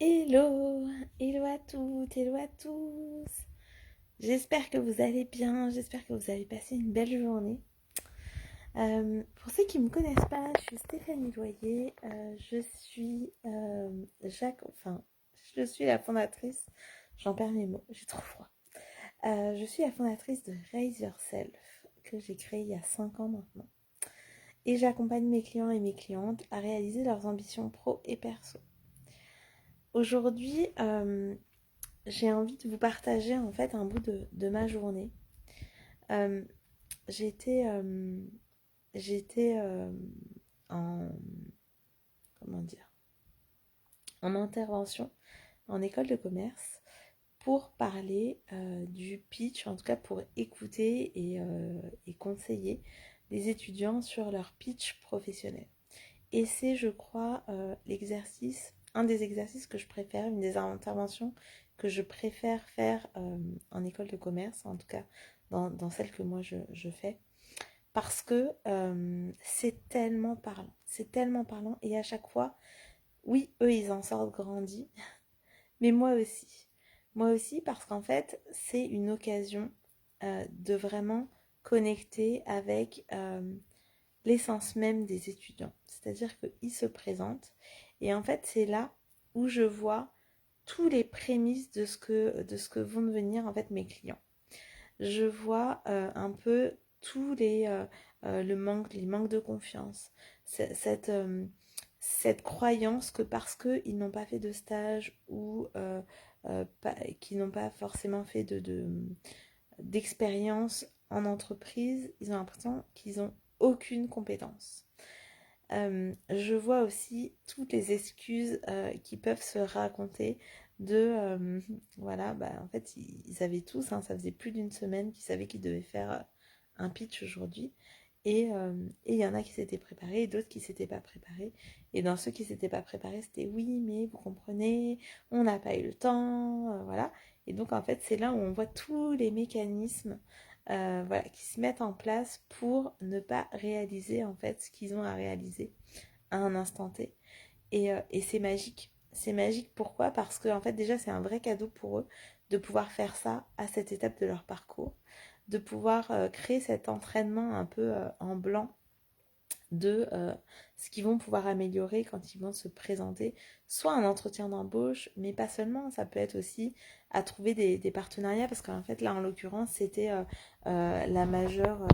Hello, hello à toutes, hello à tous. J'espère que vous allez bien, j'espère que vous avez passé une belle journée. Pour ceux qui ne me connaissent pas, je suis Stéphanie Loyer, je suis la fondatrice, j'en perds mes mots, j'ai trop froid. Je suis la fondatrice de Raise Yourself, que j'ai créé il y a 5 ans maintenant. Et j'accompagne mes clients et mes clientes à réaliser leurs ambitions pro et perso. Aujourd'hui, j'ai envie de vous partager en fait un bout de ma journée. Euh, j'étais j'étais en comment dire en intervention en école de commerce pour parler du pitch, en tout cas pour écouter et conseiller les étudiants sur leur pitch professionnel. Et c'est, je crois, un des exercices que je préfère, une des interventions que je préfère faire en école de commerce, en tout cas dans celle que moi je fais, parce que c'est tellement parlant, et à chaque fois, oui, eux, ils en sortent grandis, mais moi aussi, parce qu'en fait, c'est une occasion de vraiment connecter avec l'essence même des étudiants. C'est-à-dire qu'ils se présentent et en fait c'est là où je vois tous les prémices de ce que vont devenir en fait mes clients. Je vois un peu tous les manques de confiance, cette, euh, cette croyance que parce qu'ils n'ont pas fait de stage ou qu'ils n'ont pas forcément fait d'expérience en entreprise, ils ont l'impression qu'ils n'ont aucune compétence. Je vois aussi toutes les excuses qui peuvent se raconter voilà, bah, en fait, ils avaient tous, hein, ça faisait plus d'une semaine qu'ils savaient qu'ils devaient faire un pitch aujourd'hui. Et il y en a qui s'étaient préparés et d'autres qui s'étaient pas préparés. Et dans ceux qui s'étaient pas préparés, c'était oui, mais vous comprenez, on n'a pas eu le temps, voilà. Et donc, en fait, c'est là où on voit tous les mécanismes voilà, qui se mettent en place pour ne pas réaliser en fait ce qu'ils ont à réaliser à un instant T. Et c'est magique. C'est magique pourquoi? Parce que en fait déjà c'est un vrai cadeau pour eux de pouvoir faire ça à cette étape de leur parcours, de pouvoir créer cet entraînement un peu en blanc de ce qu'ils vont pouvoir améliorer quand ils vont se présenter, soit un entretien d'embauche, mais pas seulement, ça peut être aussi à trouver des partenariats, parce qu'en fait là en l'occurrence c'était la majeure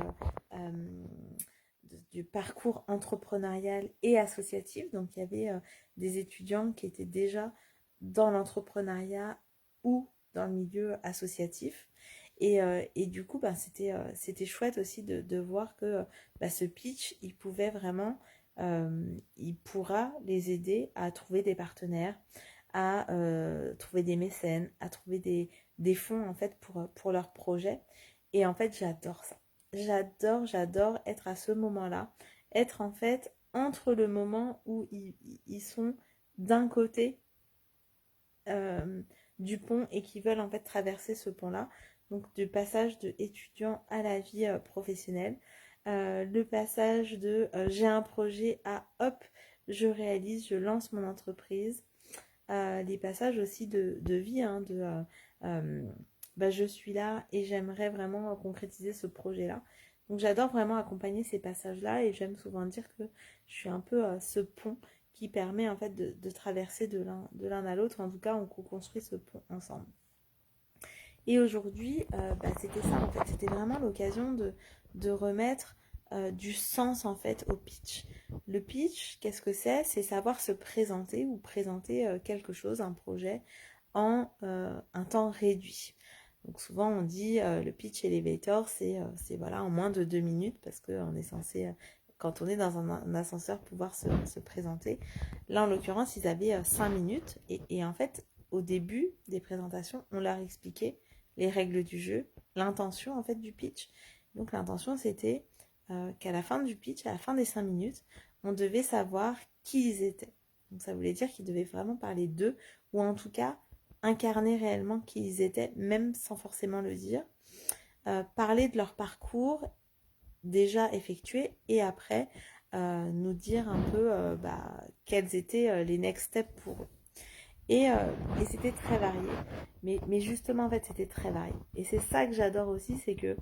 du parcours entrepreneurial et associatif, donc il y avait des étudiants qui étaient déjà dans l'entrepreneuriat ou dans le milieu associatif. Et du coup, bah, c'était chouette aussi de voir que bah, ce pitch, il pourra les aider à trouver des partenaires, à trouver des mécènes, à trouver des fonds en fait pour leur projet. Et en fait, j'adore ça. J'adore être à ce moment-là, être en fait entre le moment où ils sont d'un côté euh, du pont et qui veulent en fait traverser ce pont-là. Donc du passage de étudiant à la vie professionnelle, le passage de j'ai un projet à hop, je réalise, je lance mon entreprise, les passages aussi de vie, hein, euh, bah, je suis là et j'aimerais vraiment concrétiser ce projet-là. Donc j'adore vraiment accompagner ces passages-là et j'aime souvent dire que je suis un peu ce pont qui permet en fait de traverser de l'un à l'autre. En tout cas, on co-construit ce pont ensemble. Et aujourd'hui, bah, c'était ça en fait. C'était vraiment l'occasion de remettre du sens en fait au pitch. Le pitch, qu'est-ce que c'est? C'est savoir se présenter ou présenter quelque chose, un projet, en un temps réduit. Donc souvent on dit le pitch elevator, c'est voilà, en moins de 2 minutes parce qu'on est censé, quand on est dans un ascenseur, pouvoir se présenter. Là en l'occurrence, ils avaient 5 minutes et en fait, au début des présentations, on leur expliquait les règles du jeu, l'intention en fait du pitch. Donc l'intention c'était qu'à la fin du pitch, à la fin des 5 minutes, on devait savoir qui ils étaient. Donc ça voulait dire qu'ils devaient vraiment parler d'eux, ou en tout cas incarner réellement qui ils étaient, même sans forcément le dire. Parler de leur parcours déjà effectué et après nous dire un peu bah, quels étaient les next steps pour eux. Et c'était très varié. Mais justement, en fait, c'était très varié. Et c'est ça que j'adore aussi, c'est que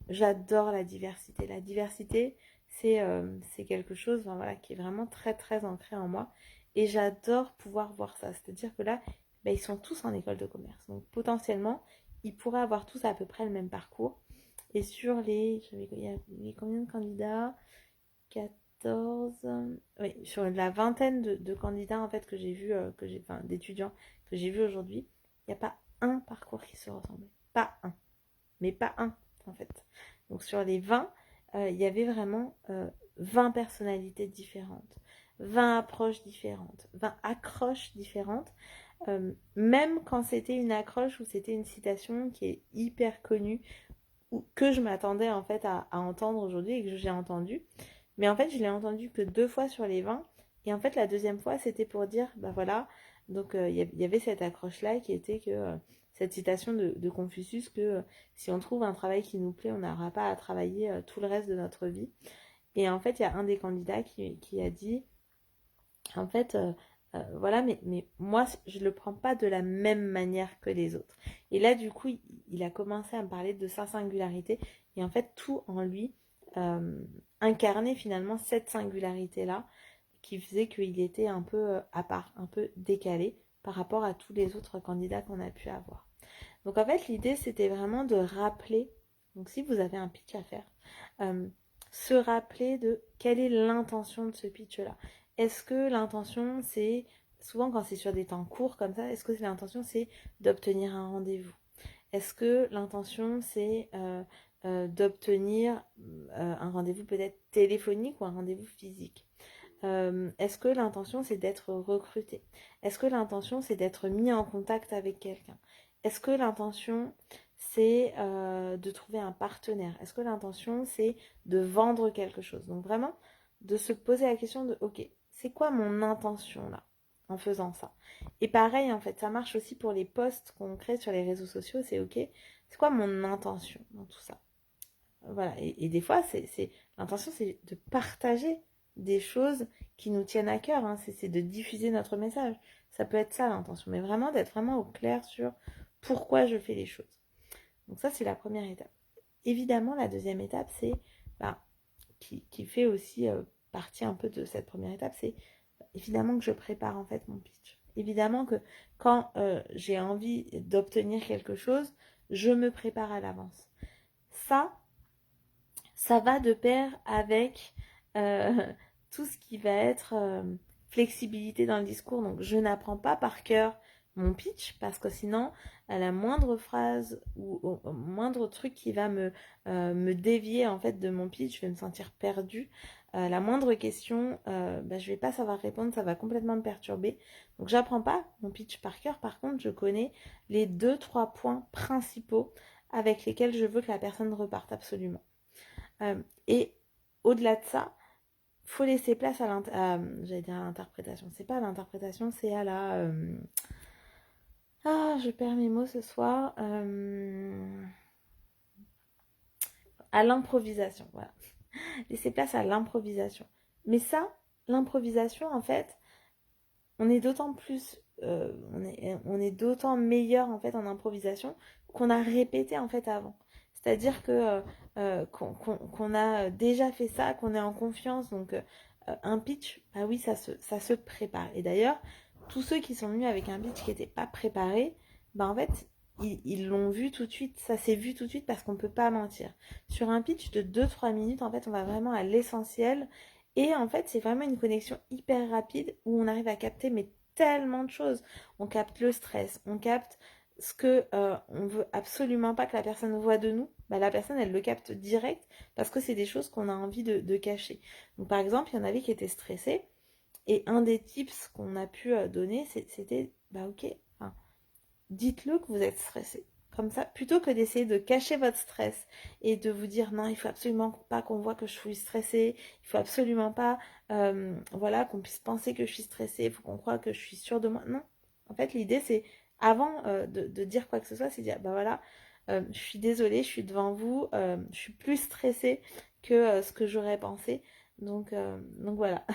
j'adore la diversité. La diversité, c'est quelque chose enfin, voilà, qui est vraiment très, très ancré en moi. Et j'adore pouvoir voir ça. C'est-à-dire que là, bah, ils sont tous en école de commerce. Donc potentiellement, ils pourraient avoir tous à peu près le même parcours. Et sur il y avait combien de candidats? 14, oui, sur la vingtaine de candidats en fait que j'ai vu, enfin d'étudiants que j'ai vu aujourd'hui, il n'y a pas un parcours qui se ressemblait. Pas un, mais pas un en fait. Donc sur les 20, il y avait vraiment 20 personnalités différentes, 20 approches différentes, 20 accroches différentes. Même quand c'était une accroche ou c'était une citation qui est hyper connue ou que je m'attendais en fait à entendre aujourd'hui et que j'ai entendu. Mais en fait, je l'ai entendu que 2 fois sur les 20. Et en fait, la deuxième fois, c'était pour dire, bah voilà, donc il y avait cette accroche-là qui était que cette citation de Confucius que si on trouve un travail qui nous plaît, on n'aura pas à travailler tout le reste de notre vie. Et en fait, il y a un des candidats qui a dit, en fait, voilà, mais moi, je le prends pas de la même manière que les autres. Et là, du coup, il a commencé à me parler de sa singularité. Et en fait, tout en lui euh, incarnait finalement cette singularité-là qui faisait qu'il était un peu à part, un peu décalé par rapport à tous les autres candidats qu'on a pu avoir. Donc en fait, l'idée, c'était vraiment de rappeler, donc si vous avez un pitch à faire, euh, se rappeler de quelle est l'intention de ce pitch-là. Est-ce que l'intention, c'est, souvent quand c'est sur des temps courts comme ça, est-ce que l'intention, c'est d'obtenir un rendez-vous? Est-ce que l'intention, c'est d'obtenir un rendez-vous peut-être téléphonique ou un rendez-vous physique? Est-ce que l'intention, c'est d'être recruté? Est-ce que l'intention, c'est d'être mis en contact avec quelqu'un? Est-ce que l'intention, c'est de trouver un partenaire? Est-ce que l'intention, c'est de vendre quelque chose? Donc vraiment, de se poser la question de, ok, c'est quoi mon intention là en faisant ça? Et pareil, en fait, ça marche aussi pour les posts qu'on crée sur les réseaux sociaux, c'est ok, c'est quoi mon intention dans tout ça? Voilà, et des fois, l'intention, c'est de partager des choses qui nous tiennent à cœur, hein. C'est de diffuser notre message. Ça peut être ça l'intention, mais vraiment d'être vraiment au clair sur pourquoi je fais les choses. Donc ça, c'est la première étape. Évidemment, la deuxième étape, c'est bah, qui fait aussi partie un peu de cette première étape, c'est évidemment que je prépare en fait mon pitch. Évidemment que quand j'ai envie d'obtenir quelque chose, je me prépare à l'avance. Ça va de pair avec euh, tout ce qui va être flexibilité dans le discours. Donc, je n'apprends pas par cœur mon pitch parce que sinon, à la moindre phrase ou au moindre truc qui va me dévier en fait de mon pitch, je vais me sentir perdue. La moindre question, bah, je vais pas savoir répondre, ça va complètement me perturber. Donc, j'apprends pas mon pitch par cœur. Par contre, je connais les 2-3 points principaux avec lesquels je veux que la personne reparte absolument. Et au-delà de ça, faut laisser place à j'allais dire à l'interprétation. C'est pas à l'interprétation, c'est à la. Ah, je perds mes mots ce soir. À l'improvisation, voilà. Laisser place à l'improvisation. Mais ça, l'improvisation, en fait, on est d'autant plus. On est d'autant meilleur en fait en improvisation qu'on a répété en fait avant. C'est-à-dire que qu'on a déjà fait ça, qu'on est en confiance. Donc un pitch, bah oui, ça se prépare. Et d'ailleurs, tous ceux qui sont venus avec un pitch qui n'était pas préparé, bah en fait, ils l'ont vu tout de suite. Ça s'est vu tout de suite parce qu'on ne peut pas mentir. Sur un pitch de 2-3 minutes, en fait, on va vraiment à l'essentiel. Et en fait, c'est vraiment une connexion hyper rapide où on arrive à capter mais tellement de choses. On capte le stress, on capte ce que on veut absolument pas que la personne voit de nous. Bah, la personne, elle le capte direct parce que c'est des choses qu'on a envie de cacher. Donc, par exemple, il y en avait qui étaient stressés et un des tips qu'on a pu donner, c'était, bah ok, enfin, dites-le que vous êtes stressé. Comme ça, plutôt que d'essayer de cacher votre stress et de vous dire non, il faut absolument pas qu'on voit que je suis stressée, il faut absolument pas voilà, qu'on puisse penser que je suis stressée, il faut qu'on croie que je suis sûre de moi. Non, en fait, l'idée c'est avant de dire quoi que ce soit, c'est dire bah voilà, je suis désolée, je suis devant vous, je suis plus stressée que ce que j'aurais pensé. Donc voilà.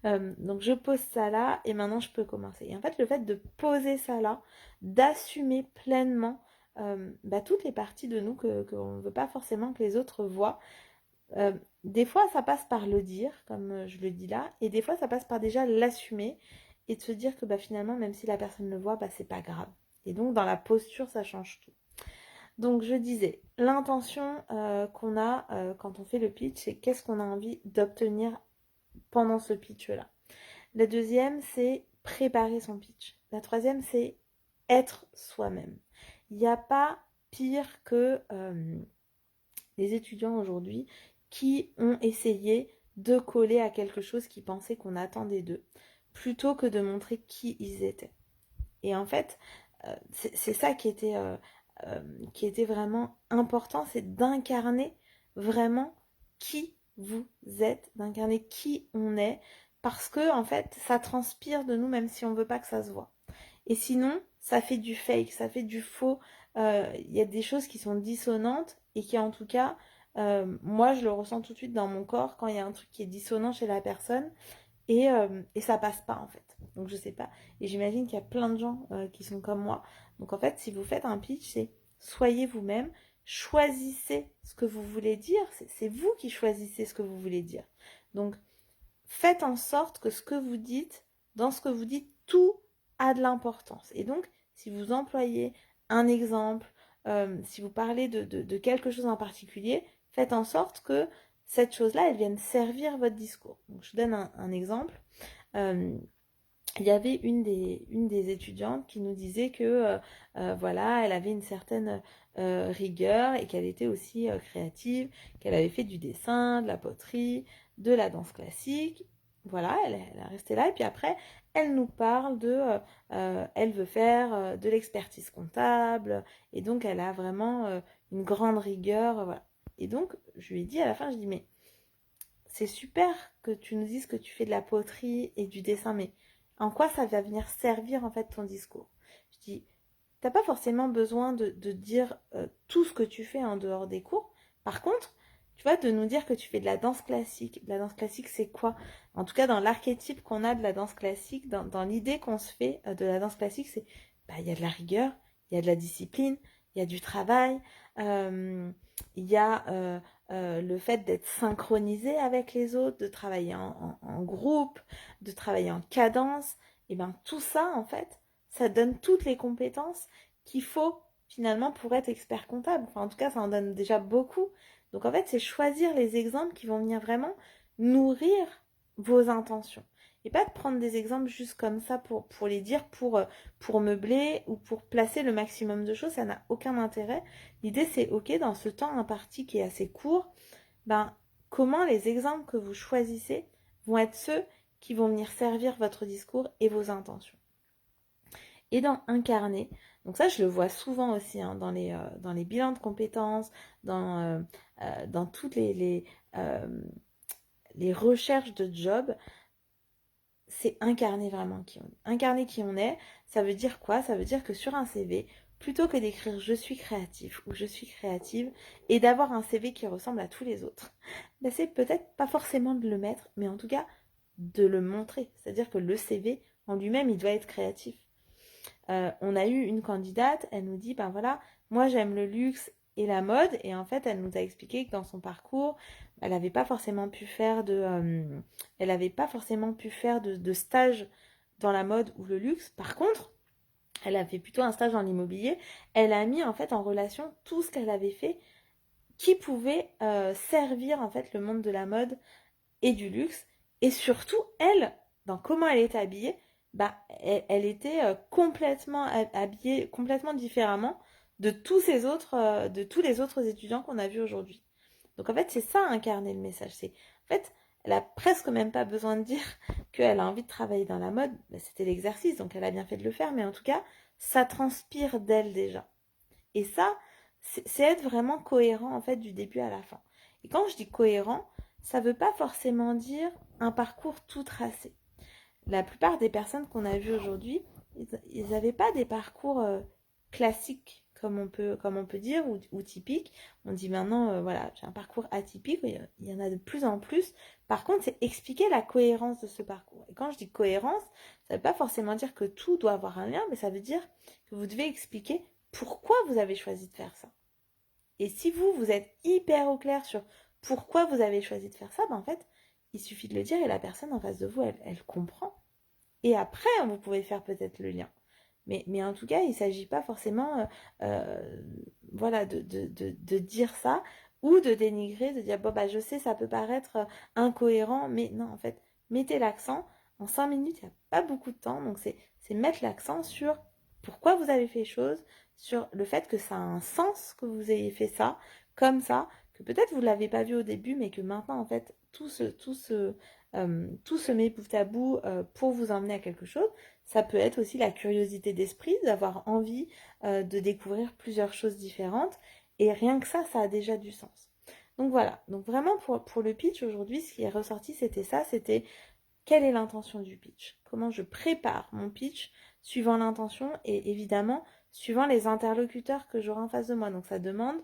Donc je pose ça là et maintenant je peux commencer. Et en fait, le fait de poser ça là, d'assumer pleinement toutes les parties de nous qu'on ne veut pas forcément que les autres voient. Des fois, ça passe par le dire, comme je le dis là, et des fois, ça passe par déjà l'assumer et de se dire que finalement, même si la personne le voit, c'est pas grave. Et donc, dans la posture, ça change tout. Donc, je disais, l'intention qu'on a quand on fait le pitch, c'est qu'est-ce qu'on a envie d'obtenir pendant ce pitch-là. La deuxième, c'est préparer son pitch. La troisième, c'est être soi-même. Il n'y a pas pire que les étudiants aujourd'hui qui ont essayé de coller à quelque chose qu'ils pensaient qu'on attendait d'eux, plutôt que de montrer qui ils étaient. Et en fait, c'est ça qui était vraiment important, c'est d'incarner vraiment qui vous êtes, d'incarner qui on est, parce que en fait, ça transpire de nous même si on veut pas que ça se voit. Et sinon, ça fait du fake, ça fait du faux. Y a des choses qui sont dissonantes et qui en tout cas, moi je le ressens tout de suite dans mon corps quand il y a un truc qui est dissonant chez la personne et ça passe pas en fait. Donc je sais pas. Et j'imagine qu'il y a plein de gens qui sont comme moi. Donc en fait, si vous faites un pitch, c'est soyez vous-même, choisissez ce que vous voulez dire. C'est vous qui choisissez ce que vous voulez dire. Donc faites en sorte que ce que vous dites, dans ce que vous dites, tout a de l'importance. Et donc, si vous employez un exemple, si vous parlez de quelque chose en particulier, faites en sorte que cette chose-là, elle vienne servir votre discours. Donc, je donne un exemple. Il y avait une des étudiantes qui nous disait que voilà, elle avait une certaine rigueur et qu'elle était aussi créative, qu'elle avait fait du dessin, de la poterie, de la danse classique. Voilà, elle est restée là et puis après, elle nous parle elle veut faire de l'expertise comptable et donc elle a vraiment une grande rigueur, voilà. Et donc, je lui ai dit à la fin, je dis mais c'est super que tu nous dises que tu fais de la poterie et du dessin, mais en quoi ça va venir servir en fait ton discours? Je dis, t'as pas forcément besoin de dire tout ce que tu fais en dehors des cours. Par contre, tu vois, de nous dire que tu fais de la danse classique. La danse classique, c'est quoi? En tout cas, dans l'archétype qu'on a de la danse classique, dans l'idée qu'on se fait de la danse classique, c'est il y a de la rigueur, il y a de la discipline, il y a du travail, il y a le fait d'être synchronisé avec les autres, de travailler en groupe, de travailler en cadence. Et bien tout ça, en fait, ça donne toutes les compétences qu'il faut finalement pour être expert comptable. Enfin, en tout cas, ça en donne déjà beaucoup. Donc en fait, c'est choisir les exemples qui vont venir vraiment nourrir vos intentions. Et pas de prendre des exemples juste comme ça pour les dire, pour meubler ou pour placer le maximum de choses, ça n'a aucun intérêt. L'idée c'est ok, dans ce temps imparti qui est assez court, comment les exemples que vous choisissez vont être ceux qui vont venir servir votre discours et vos intentions. Et dans incarner, donc ça je le vois souvent aussi dans les bilans de compétences, dans toutes les recherches de job, c'est incarner vraiment qui on est. Incarner qui on est, ça veut dire quoi? Ça veut dire que sur un CV, plutôt que d'écrire je suis créatif ou je suis créative et d'avoir un CV qui ressemble à tous les autres, c'est peut-être pas forcément de le mettre, mais en tout cas de le montrer. C'est-à-dire que le CV en lui-même, il doit être créatif. On a eu une candidate, elle nous dit, voilà, moi j'aime le luxe et la mode, et en fait elle nous a expliqué que dans son parcours, elle n'avait pas forcément pu faire de stage dans la mode ou le luxe. Par contre, elle a fait plutôt un stage dans l'immobilier. Elle a mis en fait en relation tout ce qu'elle avait fait qui pouvait servir en fait le monde de la mode et du luxe. Et surtout, elle, dans comment elle était habillée, elle était complètement habillée complètement différemment de tous les autres étudiants qu'on a vus aujourd'hui. Donc en fait, c'est ça incarner le message. En fait, elle a presque même pas besoin de dire qu'elle a envie de travailler dans la mode. C'était l'exercice, donc elle a bien fait de le faire. Mais en tout cas, ça transpire d'elle déjà. Et ça, c'est être vraiment cohérent en fait du début à la fin. Et quand je dis cohérent, ça ne veut pas forcément dire un parcours tout tracé. La plupart des personnes qu'on a vues aujourd'hui, ils n'avaient pas des parcours classiques comme on peut dire, ou typique. On dit maintenant, voilà, j'ai un parcours atypique, il y en a de plus en plus. Par contre, c'est expliquer la cohérence de ce parcours. Et quand je dis cohérence, ça ne veut pas forcément dire que tout doit avoir un lien, mais ça veut dire que vous devez expliquer pourquoi vous avez choisi de faire ça. Et si vous êtes hyper au clair sur pourquoi vous avez choisi de faire ça, ben en fait, il suffit de le dire et la personne en face de vous, elle comprend. Et après, vous pouvez faire peut-être le lien. Mais en tout cas, il ne s'agit pas forcément voilà, de dire ça ou de dénigrer, de dire, bon, bah, je sais, ça peut paraître incohérent, mais non, en fait, mettez l'accent. En 5 minutes, il n'y a pas beaucoup de temps, donc c'est mettre l'accent sur pourquoi vous avez fait les choses, sur le fait que ça a un sens que vous ayez fait ça, comme ça, que peut-être vous ne l'avez pas vu au début, mais que maintenant, en fait, tout se met bout à bout pour vous emmener à quelque chose. Ça peut être aussi la curiosité d'esprit, d'avoir envie de découvrir plusieurs choses différentes. Et rien que ça a déjà du sens. Donc voilà, donc vraiment pour le pitch aujourd'hui, ce qui est ressorti, c'était ça, c'était quelle est l'intention du pitch? Comment je prépare mon pitch suivant l'intention et évidemment suivant les interlocuteurs que j'aurai en face de moi. Donc ça demande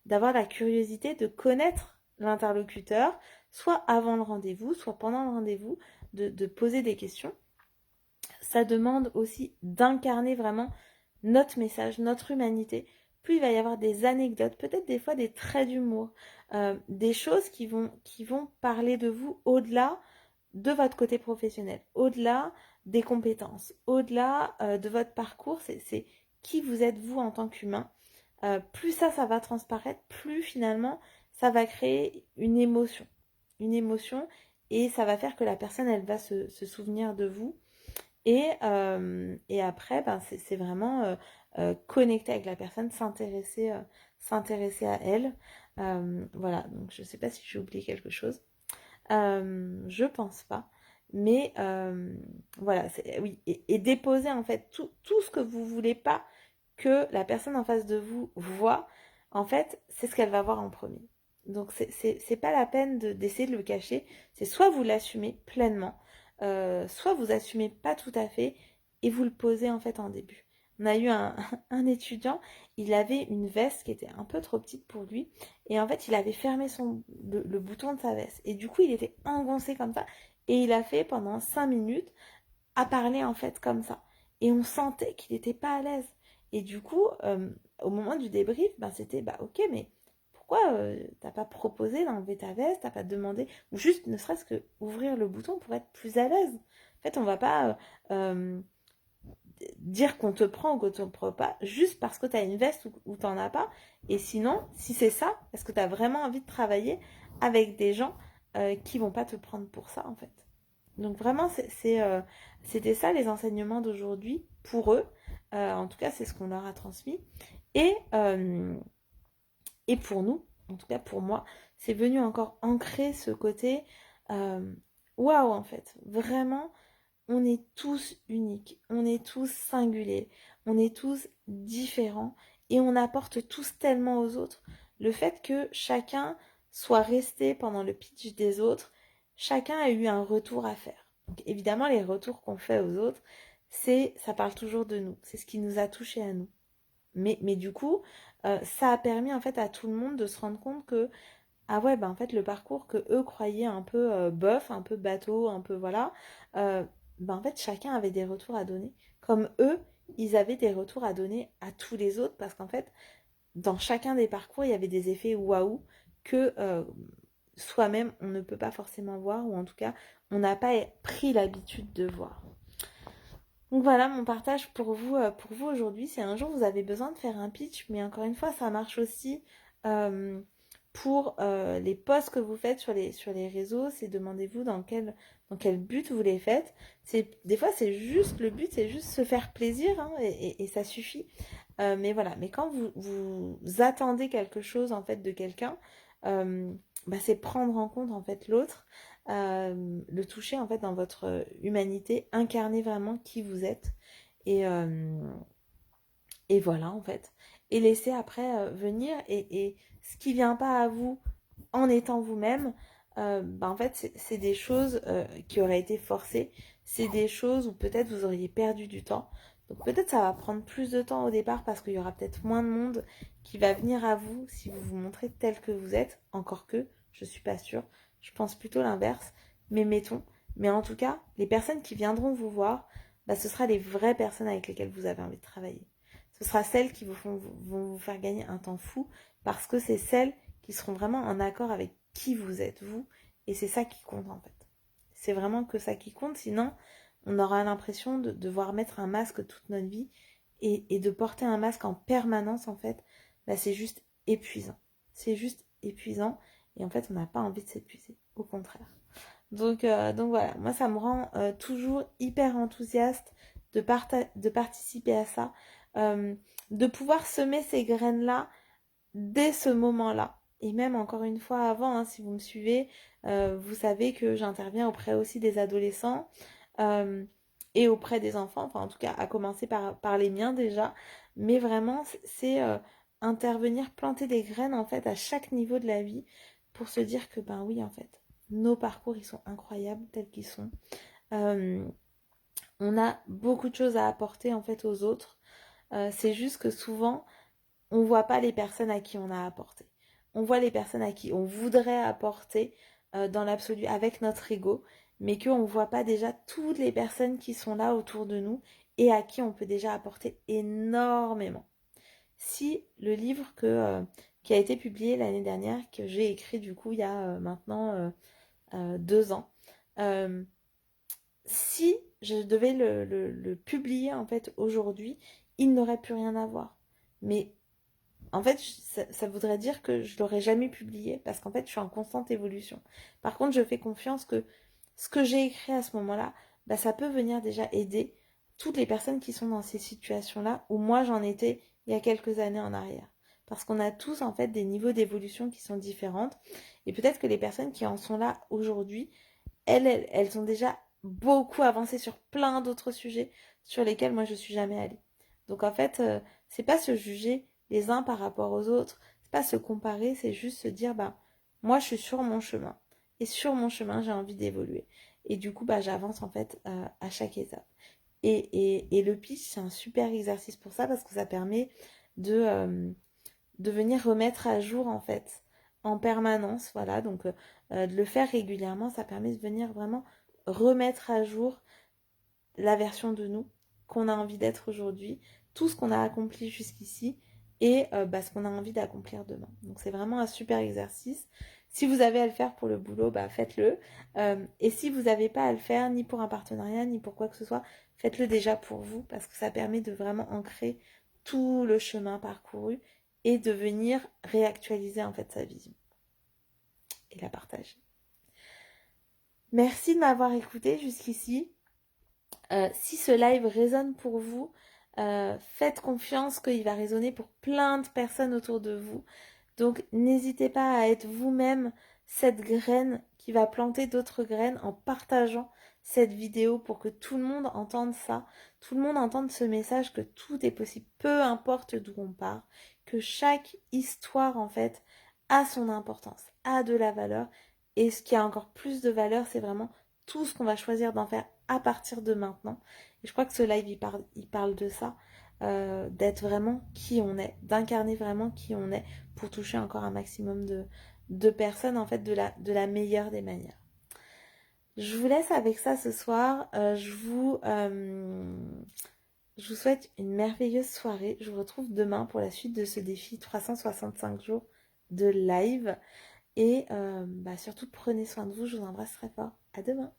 d'avoir la curiosité de connaître l'interlocuteur, soit avant le rendez-vous, soit pendant le rendez-vous, de poser des questions. Ça demande aussi d'incarner vraiment notre message, notre humanité. Plus il va y avoir des anecdotes, peut-être des fois des traits d'humour, des choses qui vont parler de vous au-delà de votre côté professionnel, au-delà des compétences, au-delà de votre parcours, c'est qui vous êtes vous en tant qu'humain. Plus ça va transparaître, plus finalement ça va créer une émotion, et ça va faire que la personne elle va se souvenir de vous. Et après, ben, c'est vraiment connecter avec la personne, s'intéresser à elle. Voilà, donc je ne sais pas si j'ai oublié quelque chose. Je pense pas. Mais voilà, oui. Et déposer en fait tout ce que vous voulez pas que la personne en face de vous voit, en fait, c'est ce qu'elle va voir en premier. Donc c'est pas la peine d'essayer de le cacher. C'est soit vous l'assumez pleinement, soit vous assumez pas tout à fait et vous le posez en fait en début. On a eu un étudiant, il avait une veste qui était un peu trop petite pour lui et en fait il avait fermé le bouton de sa veste et du coup il était engoncé comme ça et il a fait pendant 5 minutes à parler en fait comme ça et on sentait qu'il n'était pas à l'aise et du coup au moment du débrief ben c'était bah ok mais pourquoi t'as pas proposé d'enlever ta veste, t'as pas demandé, ou juste ne serait-ce que ouvrir le bouton pour être plus à l'aise. En fait, on va pas dire qu'on te prend ou qu'on te prend pas juste parce que t'as une veste ou t'en as pas. Et sinon, si c'est ça, est-ce que t'as vraiment envie de travailler avec des gens qui vont pas te prendre pour ça en fait. Donc vraiment, c'était ça les enseignements d'aujourd'hui pour eux. En tout cas, c'est ce qu'on leur a transmis. Et, euh, et pour nous, en tout cas pour moi, c'est venu encore ancrer ce côté waouh en fait. Vraiment, on est tous uniques, on est tous singuliers, on est tous différents et on apporte tous tellement aux autres. Le fait que chacun soit resté pendant le pitch des autres, chacun a eu un retour à faire. Donc évidemment, les retours qu'on fait aux autres, ça parle toujours de nous, c'est ce qui nous a touché à nous. Mais du coup, ça a permis en fait à tout le monde de se rendre compte que ah ouais, ben en fait le parcours que eux croyaient un peu bof, un peu bateau, un peu voilà, ben en fait chacun avait des retours à donner. Comme eux, ils avaient des retours à donner à tous les autres parce qu'en fait, dans chacun des parcours, il y avait des effets waouh que soi-même on ne peut pas forcément voir ou en tout cas on n'a pas pris l'habitude de voir. Donc voilà mon partage pour vous aujourd'hui. Si un jour vous avez besoin de faire un pitch, mais encore une fois, ça marche aussi pour les posts que vous faites sur les réseaux. C'est demandez-vous dans quel but vous les faites. Des fois, c'est juste le but, c'est juste se faire plaisir hein, et ça suffit. Mais voilà, mais quand vous attendez quelque chose en fait de quelqu'un, bah, c'est prendre en compte en fait l'autre. Le toucher en fait dans votre humanité, incarner vraiment qui vous êtes et, et voilà en fait et laisser après venir et ce qui vient pas à vous en étant vous-même bah, en fait c'est des choses qui auraient été forcées, c'est des choses où peut-être vous auriez perdu du temps, Donc peut-être ça va prendre plus de temps au départ parce qu'il y aura peut-être moins de monde qui va venir à vous si vous vous montrez tel que vous êtes, encore que je suis pas sûre, je pense plutôt l'inverse, mais mettons. Mais en tout cas, les personnes qui viendront vous voir, bah, ce sera les vraies personnes avec lesquelles vous avez envie de travailler. Ce sera celles qui vont vous faire gagner un temps fou parce que c'est celles qui seront vraiment en accord avec qui vous êtes, vous, et c'est ça qui compte en fait. C'est vraiment que ça qui compte, sinon on aura l'impression de devoir mettre un masque toute notre vie et de porter un masque en permanence en fait, bah, c'est juste épuisant. C'est juste épuisant et en fait on n'a pas envie de s'épuiser, au contraire. Donc voilà, moi ça me rend toujours hyper enthousiaste de participer à ça, euh, de pouvoir semer ces graines-là dès ce moment-là. Et même encore une fois avant, hein, si vous me suivez, vous savez que j'interviens auprès aussi des adolescents euh, et auprès des enfants, enfin en tout cas à commencer par les miens déjà. Mais vraiment, c'est intervenir, planter des graines en fait à chaque niveau de la vie pour se dire que ben oui en fait, nos parcours ils sont incroyables tels qu'ils sont. Euh, on a beaucoup de choses à apporter en fait aux autres. C'est juste que souvent on voit pas les personnes à qui on a apporté. On voit les personnes à qui on voudrait apporter dans l'absolu avec notre ego, mais qu'on ne voit pas déjà toutes les personnes qui sont là autour de nous et à qui on peut déjà apporter énormément. Si le livre qui a été publié l'année dernière, que j'ai écrit du coup il y a maintenant 2 ans, euh, si je devais le publier en fait aujourd'hui, il n'aurait plus rien à voir. Mais en fait, ça voudrait dire que je l'aurais jamais publié parce qu'en fait, je suis en constante évolution. Par contre, je fais confiance que ce que j'ai écrit à ce moment-là, bah, ça peut venir déjà aider toutes les personnes qui sont dans ces situations-là où moi j'en étais il y a quelques années en arrière. Parce qu'on a tous en fait des niveaux d'évolution qui sont différentes et peut-être que les personnes qui en sont là aujourd'hui, elles ont déjà beaucoup avancé sur plein d'autres sujets sur lesquels moi je suis jamais allée. Donc en fait, c'est pas se juger les uns par rapport aux autres, c'est pas se comparer, c'est juste se dire bah moi je suis sur mon chemin et sur mon chemin j'ai envie d'évoluer et du coup bah j'avance en fait à chaque étape. Et le pitch c'est un super exercice pour ça parce que ça permet de venir remettre à jour en fait en permanence, voilà, donc de le faire régulièrement, ça permet de venir vraiment remettre à jour la version de nous qu'on a envie d'être aujourd'hui, tout ce qu'on a accompli jusqu'ici et bah, ce qu'on a envie d'accomplir demain. Donc c'est vraiment un super exercice. Si vous avez à le faire pour le boulot, bah faites-le. Et si vous n'avez pas à le faire ni pour un partenariat, ni pour quoi que ce soit, faites-le déjà pour vous parce que ça permet de vraiment ancrer tout le chemin parcouru et de venir réactualiser en fait sa vision et la partager. Merci de m'avoir écouté jusqu'ici. Si ce live résonne pour vous, faites confiance qu'il va résonner pour plein de personnes autour de vous. Donc n'hésitez pas à être vous-même cette graine qui va planter d'autres graines en partageant cette vidéo pour que tout le monde entende ça, tout le monde entende ce message que tout est possible, peu importe d'où on part, que chaque histoire en fait a son importance, a de la valeur et ce qui a encore plus de valeur c'est vraiment tout ce qu'on va choisir d'en faire à partir de maintenant. Et je crois que ce live il parle de ça, d'être vraiment qui on est, d'incarner vraiment qui on est pour toucher encore un maximum de personnes en fait de la meilleure des manières. Je vous laisse avec ça ce soir. Je vous souhaite une merveilleuse soirée. Je vous retrouve demain pour la suite de ce défi 365 jours de live. Et bah, surtout prenez soin de vous. Je vous embrasse très fort. À demain.